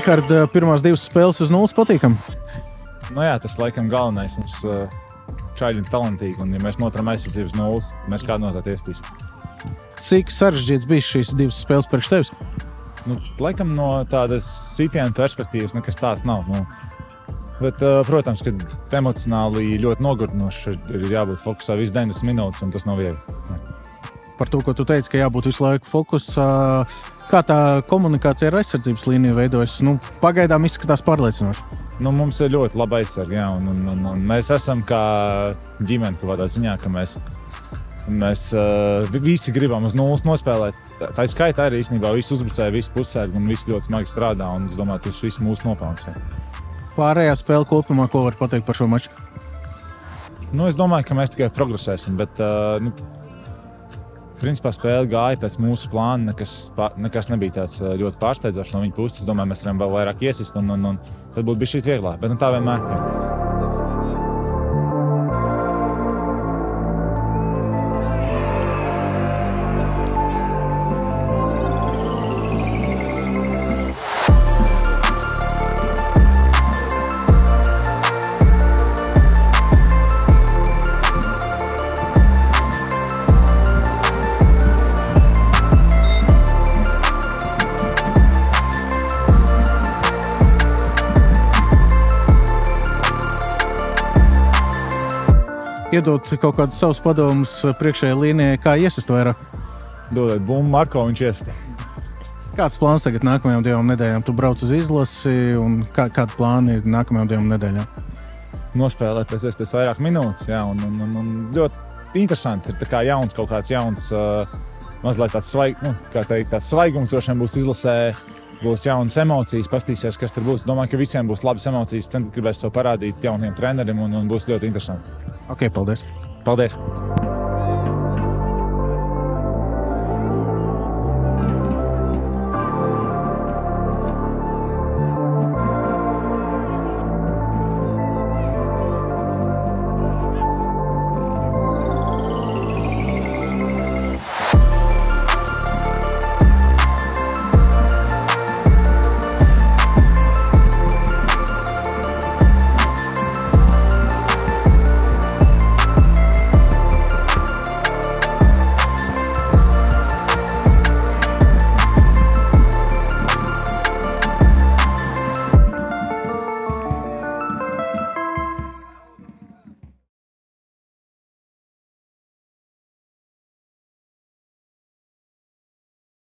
Rihard, pirmās 2 spēles uz 0 patīkam? Nu jā, tas laikam galvenais. Mums čaļi ir talantīgi, un ja mēs noturam aizsardzības 0, mēs kādu no tā tiestīsim. Cik sarežģīts bijis šīs 2 spēles priekš tevis? Nu, laikam no tādas sitiena perspektīvas nekas tāds nav. Nu, bet, protams, ka emocionāli ļoti nogurdinoši ir jābūt fokusā visu 90 minūtes, un tas nav viegli. Par to, ko tu teici, ka jābūt visu laiku fokusā, kā tā komunikācija ar aizsardzības līniju veidojas? Nu, pagaidām izskatās pārliecinoši. Nu, mums ir ļoti laba aizsarga, jā, un mēs esam kā ģimene kādā ziņā, ka mēs visi gribam uz 0 nospēlēt. Tā skaitā arī īstenībā visi uzbrucēji, visi pussērgi un visi ļoti smagi strādā, un es domāju, tas viss mūsu nopelns. Pārējā spēle kopumā, ko var pateikt par šo maču? Nu, es domāju, ka mēs tikai progresēsim, bet principā spēle gāja pēc mūsu plāna, nekas nebija tāds ļoti pārsteidzošs no viņa puses. Es domāju, mēs varam vēl vairāk iesist, un tad būtu bijis šī vieglāk, bet tā vienmēr ir. Iedot kaut kādus savus padomus priekšējai līnijai, kā iesist vairāk? Dodot bumbu Marko, viņš iesist. Kāds plāns tagad nākamajām 2 nedēļām? Tu brauc uz izlasi, un kādi plāni ir nākamajām 2 nedēļām? Nospēlēt pēc iespējas vairāk minūtes, jā, un ļoti interesanti. Ir tā kā jauns, kaut kāds jauns, mazliet tāds svaigums droši vien būs izlasē. Būs jaunas emocijas, pastīsies, kas tur būs. Domāju, ka visiem būs labas emocijas, gribēs sev parādīt jauniem treneriem un būs ļoti interesanti. Ok, paldies. Paldies.